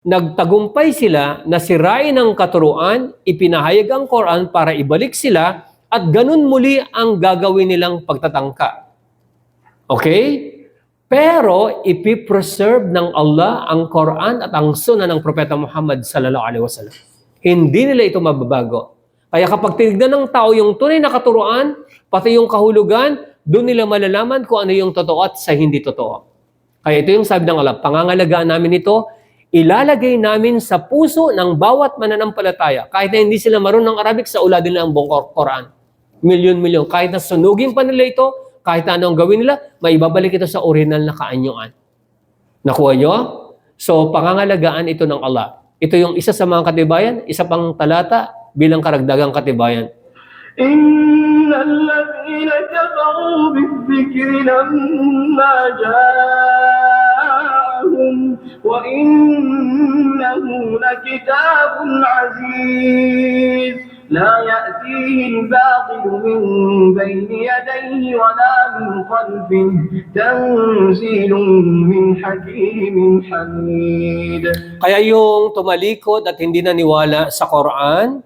Nagtagumpay sila na sirain ang katuruan, ipinahayag ang Quran para ibalik sila at ganun muli ang gagawin nilang pagtatangka. Okay? Pero ipipreserve ng Allah ang Quran at ang Sunnah ng Propeta Muhammad sallallahu alaihi wasallam. Hindi nila ito mababago. Kaya kapag tinignan ng tao yung tunay na katuruan, pati yung kahulugan, doon nila malalaman kung ano yung totoo at sa hindi totoo. Kaya ito yung sabi ng Allah, pangangalagaan namin ito, ilalagay namin sa puso ng bawat mananampalataya. Kahit na hindi sila marunong ng Arabic, sa uladin nila ang buong Quran. Milyon-milyon. Kahit na sunugin pa nila ito, kahit na anong gawin nila, maibabalik ito sa original na kaanyuan. Nakuha nyo? So, pangangalagaan ito ng Allah. Ito yung isa sa mga katibayan, isa pang talata bilang karagdagang katibayan. إن الذين كفروا بالذكر لما جاءهم وإنه لكتاب عزيز لا يأتيه الباطل من بين يديه ولا من خلفه تنزيل من حكيم حميد. Kaya yung tumalikod at hindi naniwala sa Quran,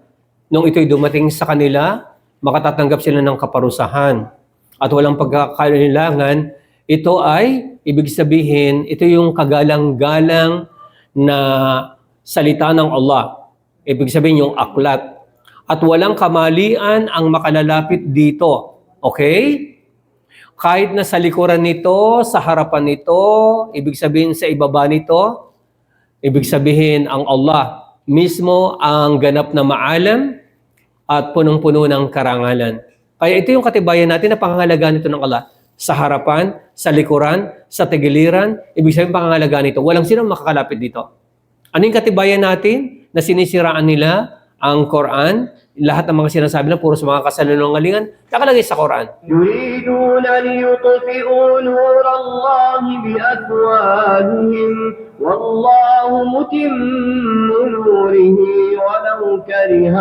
nung ito'y dumating sa kanila, makatatanggap sila ng kaparusahan. At walang pagkakailangan, ito ay, ibig sabihin, ito yung kagalang-galang na salita ng Allah. Ibig sabihin yung aklat. At walang kamalian ang makalalapit dito. Okay? Kahit na sa likuran nito, sa harapan nito, ibig sabihin sa ibaba nito, ibig sabihin ang Allah mismo ang ganap na maalam at punong-puno ng karangalan. Kaya ito yung katibayan natin na pangangalagaan nito ng Allah. Sa harapan, sa likuran, sa tigiliran, ibig sabihin pangangalagaan nito. Walang sinong makakalapit dito. Ano yung katibayan natin na sinisiraan nila ang Quran? Lahat ng mga sinasabi na puro sa mga kasalunungalingan, nakalagay sa Quran. يريدون ليطفئوا نور الله بأفواههم والله متم نوره ولو كره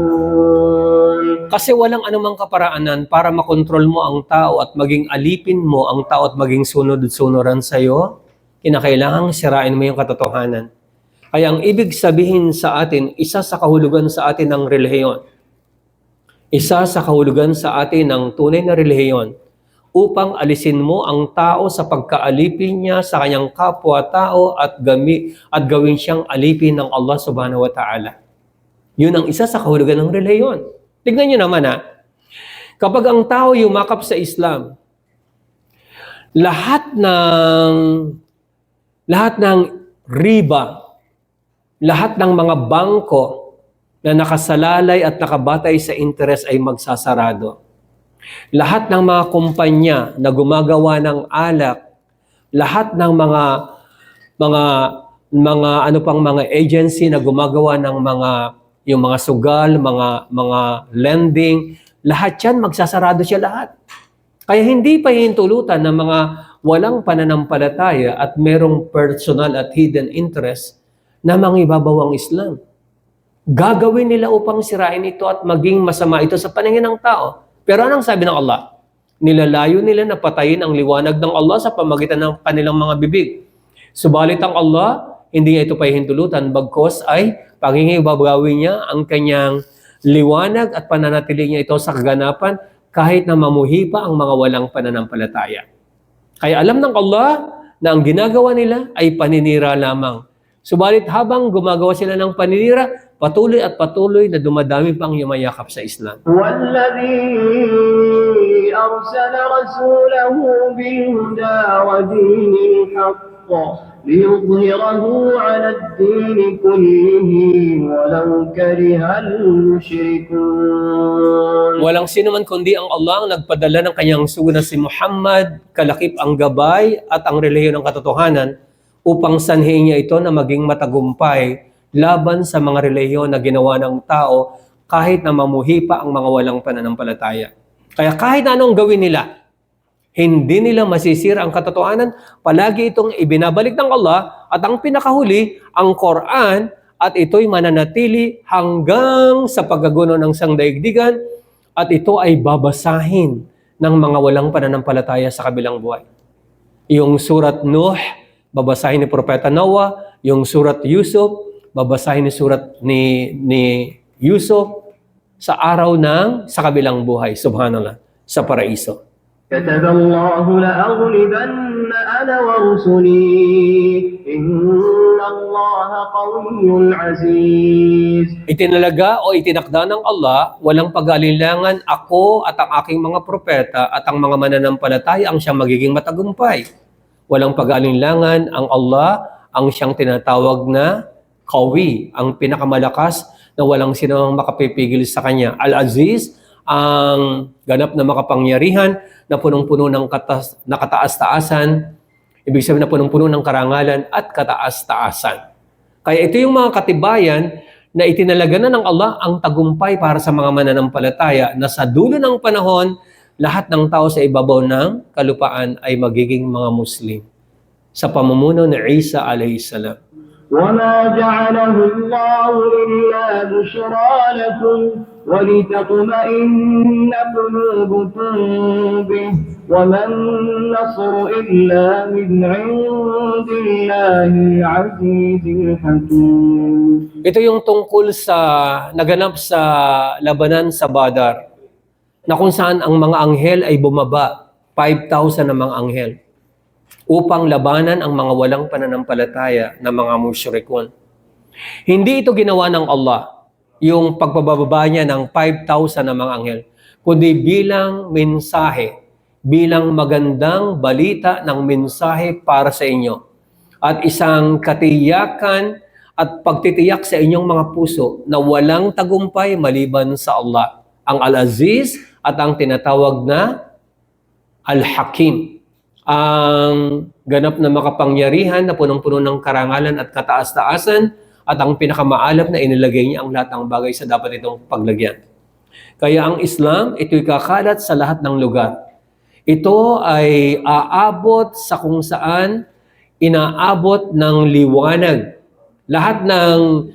الكافرون. Kasi walang anumang kaparaanan para makontrol mo ang tao at maging alipin mo ang tao at maging sunod-sunuran sa'yo, kinakailangang sirain mo yung katotohanan. Kaya ang ibig sabihin sa atin, isa sa kahulugan sa atin ng relihiyon. Isa sa kahulugan sa atin ng tunay na relihiyon upang alisin mo ang tao sa pagkaalipin niya sa kanyang kapwa-tao at gawin siyang alipin ng Allah subhanahu wa ta'ala. Yun ang isa sa kahulugan ng relihiyon. Tignan niyo naman kapag ang tao yumakap sa Islam, lahat ng riba, lahat ng mga bangko na nakasalalay at nakabatay sa interes ay magsasarado. Lahat ng mga kumpanya na gumagawa ng alak, lahat ng mga agency na gumagawa ng yung mga sugal, mga lending, lahat yan magsasarado siya lahat. Kaya hindi pa hintulutan ng mga walang pananampalataya at merong personal at hidden interest na mangibabaw ang Islam. Gagawin nila upang sirain ito at maging masama ito sa paningin ng tao. Pero anong sabi ng Allah? Nilalayo nila na patayin ang liwanag ng Allah sa pamagitan ng kanilang mga bibig. Subalit ang Allah, hindi niya ito pahihintulutan, bagkos ay pangingibabawin niya ang kanyang liwanag at pananatili niya ito sa kaganapan kahit na mamuhi pa ang mga walang pananampalataya. Kaya alam ng Allah na ang ginagawa nila ay paninira lamang. Subalit habang gumagawa sila ng paninira, patuloy at patuloy na dumadami pang yumayakap sa Islam. والذي أرسل رسوله بالهدى ودين الحق ليظهره على الدين كله ولو كره المشركون. Walang sino man kundi ang Allah ang nagpadala ng kanyang suna si Muhammad, kalakip ang gabay at ang relihiyon ng katotohanan upang sanhin niya ito na maging matagumpay laban sa mga relihiyon na ginawa ng tao kahit na mamuhi pa ang mga walang pananampalataya. Kaya kahit anong gawin nila, hindi nila masisira ang katotohanan. Palagi itong ibinabalik ng Allah at ang pinakahuli, ang Quran, at ito'y mananatili hanggang sa paggaguno ng sangdaigdigan at ito ay babasahin ng mga walang pananampalataya sa kabilang buhay. Yung surat Nuh, babasahin ni Propeta Noah, yung surat Yusuf, babasahin ni surat ni Yusuf sa araw sa kabilang buhay, subhanallah, sa paraiso. كتب الله لأغلبن أنا ورسلي إن الله قوي عزيز. Itinalaga o itinakda ng Allah, walang pag-alinlangan ako at ang aking mga propeta at ang mga mananampalataya ang siyang magiging matagumpay. Walang pag-alinlangan ang Allah ang siyang tinatawag na Qawi, ang pinakamalakas na walang sinong makapipigil sa kanya. Al-Aziz, ang ganap na makapangyarihan na punong-puno ng kataas-taasan, ibig sabihin na punong-puno ng karangalan at kataas-taasan. Kaya ito yung mga katibayan na itinalaga na ng Allah ang tagumpay para sa mga mananampalataya na sa dulo ng panahon, lahat ng tao sa ibabaw ng kalupaan ay magiging mga Muslim sa pamumuno ni Isa alayhi salam. وما جعله الله إلا بشرى لكم ولتطمئن قلوبكم به وما النصر إلا من عند الله العزيز الحكيم. Ito yung tungkol sa naganap sa labanan sa Badar, na kung saan ang mga anghel ay bumaba, 5,000 na mga anghel, upang labanan ang mga walang pananampalataya na mga musyrikun. Hindi ito ginawa ng Allah, yung pagbababa niya ng 5,000 na mga anghel, kundi bilang mensahe, bilang magandang balita ng mensahe para sa inyo, at isang katiyakan at pagtitiyak sa inyong mga puso na walang tagumpay maliban sa Allah, ang Al-Aziz at ang tinatawag na Al-Hakim, ang ganap na makapangyarihan na punong-puno ng karangalan at kataas-taasan at ang pinakamaalap na inilagay niya ang lahat ng bagay sa dapat itong paglagyan. Kaya ang Islam, ito'y kakalat sa lahat ng lugar. Ito ay aabot sa kung saan inaabot ng liwanag. Lahat ng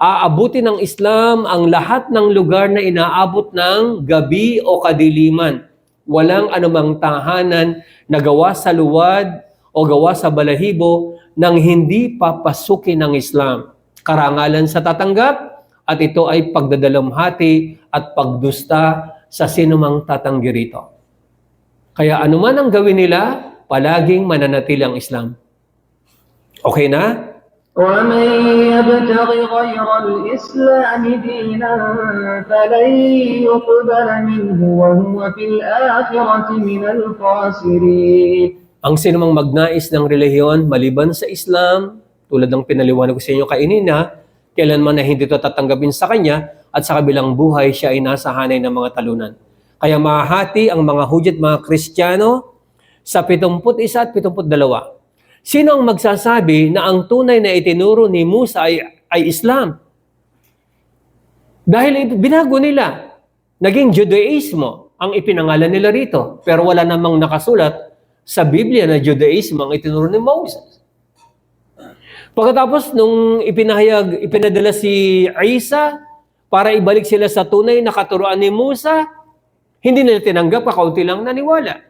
aabutin ng Islam, ang lahat ng lugar na inaabot ng gabi o kadiliman. Walang anumang tahanan na gawa sa luwad o gawa sa balahibo nang hindi papasukin ng Islam. Karangalan sa tatanggap at ito ay pagdadalamhati at pagdusta sa sinumang tatanggi rito. Kaya anuman ang gawin nila, palaging mananatili ang Islam. Okay na? ومن يبتغ غير الإسلام دينا فلن يقبل منه وهو في الآخرة من الخاسرين. Ang sinumang magnais ng relihiyon maliban sa Islam, tulad ng pinaliwanag ko sa inyo kainina, kailanman na hindi ito tatanggapin sa kanya at sa kabilang buhay siya ay nasa hanay ng mga talunan. Kaya mahati ang mga Hudyo at mga Kristiyano sa 71 at 72. Sino ang magsasabi na ang tunay na itinuro ni Musa ay Islam? Dahil binago nila. Naging Judaismo ang ipinangalan nila rito. Pero wala namang nakasulat sa Biblia na Judaismo ang itinuro ni Moses. Pagkatapos nung ipinadala si Isa para ibalik sila sa tunay na katuruan ni Musa, hindi nila tinanggap, kakaunti lang naniwala.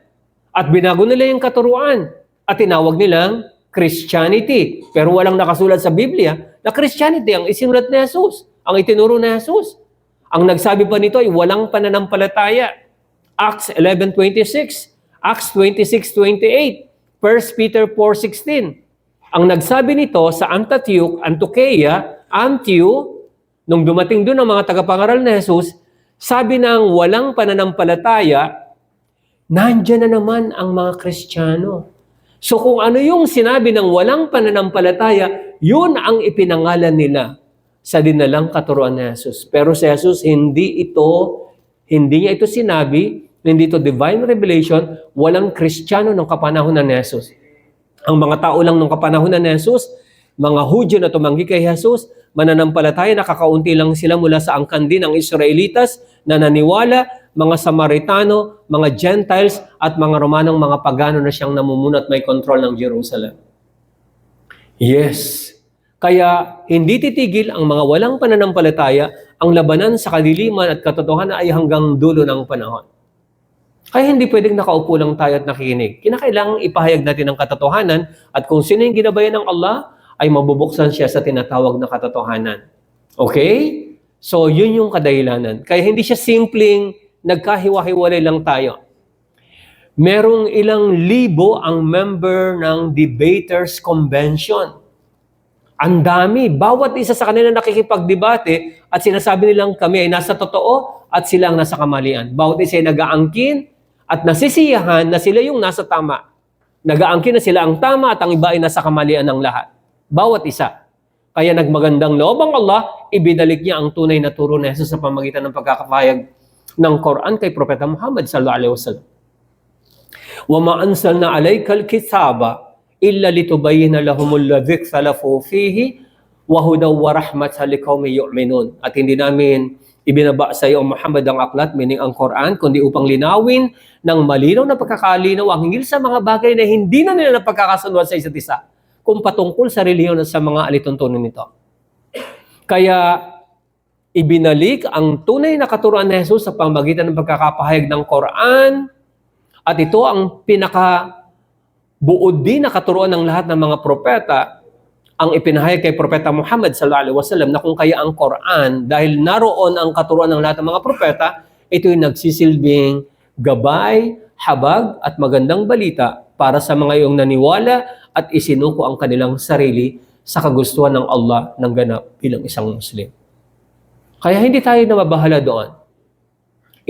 At binago nila yung katuruan at tinawag nilang Christianity. Pero walang nakasulat sa Biblia na Christianity ang isinulat ni Jesus, ang itinuro ni Jesus. Ang nagsabi pa nito ay walang pananampalataya. Acts 11:26, Acts 26:28, 1 Peter 4:16. Ang nagsabi nito sa Antioquia, nung dumating doon ang mga tagapangaral ni Jesus, sabi ng walang pananampalataya, nandyan na naman ang mga Kristiyano. So kung ano yung sinabi ng walang pananampalataya, yun ang ipinangalan nila sa dinalang katuruan ni Jesus. Pero si Jesus, hindi niya ito sinabi, hindi ito divine revelation, walang Kristiyano ng kapanahunan ni Jesus. Ang mga tao lang ng kapanahunan ni Jesus, mga Hudyo na tumanggi kay Jesus, mananampalataya, nakakaunti lang sila mula sa angkan din ng Israelitas na naniwala, mga Samaritano, mga Gentiles, at mga Romanong mga pagano na siyang namumuno at may control ng Jerusalem. Yes. Kaya hindi titigil ang mga walang pananampalataya, ang labanan sa kadiliman at katotohanan ay hanggang dulo ng panahon. Kaya hindi pwedeng nakaupo lang tayo at nakikinig. Kinakailangang ipahayag natin ang katotohanan at kung sino yung ginabayan ng Allah, ay mabubuksan siya sa tinatawag na katotohanan. Okay? So, yun yung kadahilanan. Kaya hindi siya simpleng nagkahiwa-hiwalay lang tayo. Merong ilang libo ang member ng Debaters Convention. Ang dami. Bawat isa sa kanila nakikipagdebate at sinasabi nilang kami ay nasa totoo at sila ang nasa kamalian. Bawat isa ay nag-aangkin at nasisiyahan na sila yung nasa tama. Nag-aangkin na sila ang tama at ang iba ay nasa kamalian ng lahat. Bawat isa. Kaya nagmagandang loob ang Allah, ibinalik niya ang tunay na turo na Jesus sa pamagitan ng pagkakapahayag ng Quran kay Propeta Muhammad sallallahu alaihi wasallam. Wa ma anzalna alaykal kitaba illa litubayyana lahumul ladzi ikhtalafu fihi wa hudaw wa rahmatan liqaumin yu'minun. At hindi namin ibinaba sa iyo Muhammad ang aklat, meaning ang Quran, kundi upang linawin ng malinaw na pagkakalinaw ang hinggil sa mga bagay na hindi na nila napagkakasunod sa isa't isa, kung patungkol sa relihiyon at sa mga alituntunin nito. Kaya ibinalik ang tunay na katuruan ni Jesus sa pamamagitan ng pagkakapahayag ng Quran at ito ang pinakabuod din na katuruan ng lahat ng mga propeta ang ipinahayag kay Propeta Muhammad sallallahu alaihi wasallam na kung kaya ang Quran, dahil naroon ang katuruan ng lahat ng mga propeta, ito yung nagsisilbing gabay, habag at magandang balita para sa mga iyong naniwala at isinuko ang kanilang sarili sa kagustuhan ng Allah ng ganap bilang isang Muslim. Kaya hindi tayo nababahala doon.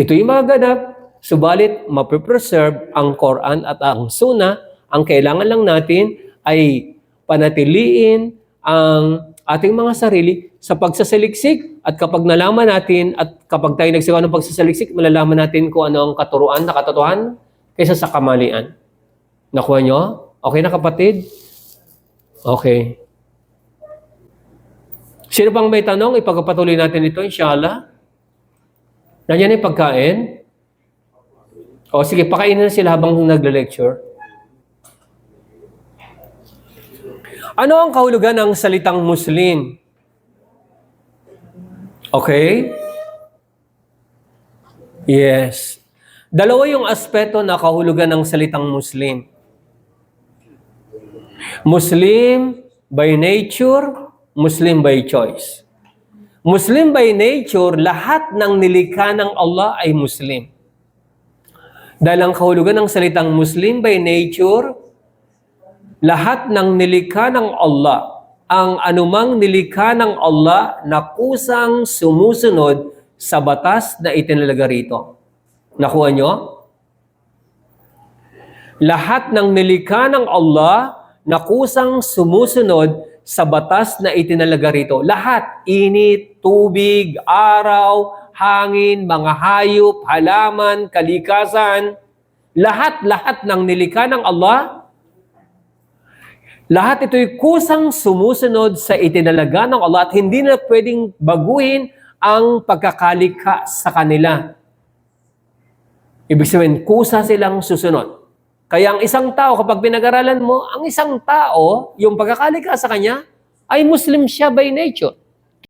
Ito yung mga ganap, subalit mapipreserve ang Quran at ang Sunnah. Ang kailangan lang natin ay panatiliin ang ating mga sarili sa pagsasaliksik at kapag nalaman natin at kapag tayo nagsigaw ng pagsasaliksik, malalaman natin kung ano ang katuruan na katotohanan kaysa sa kamalian. Nakuha nyo? Okay na kapatid? Okay. Sino pang may tanong? Ipagpatuloy natin ito, inshallah. Nandiyan yung pagkain? O sige, pakainin na sila habang nagle-lecture. Ano ang kahulugan ng salitang Muslim? Okay? Yes. Dalawa yung aspeto na kahulugan ng salitang Muslim. Muslim by nature, Muslim by choice. Muslim by nature, lahat ng nilikha ng Allah ay Muslim. Dahil ang kahulugan ng salitang Muslim by nature, lahat ng nilikha ng Allah, ang anumang nilikha ng Allah na kusang sumusunod sa batas na itinalaga rito. Nakuha nyo? Lahat ng nilikha ng Allah na kusang sumusunod sa batas na itinalaga rito. Lahat, init, tubig, araw, hangin, mga hayop, halaman, kalikasan, lahat ng nilikha ng Allah, lahat ito'y kusang sumusunod sa itinalaga ng Allah at hindi na pwedeng baguhin ang pagkakalikha sa kanila. Ibig sabihin, kusa silang susunod. Kaya ang isang tao, kapag pinag-aralan mo, ang isang tao, yung pagkakalikha sa kanya, ay Muslim siya by nature.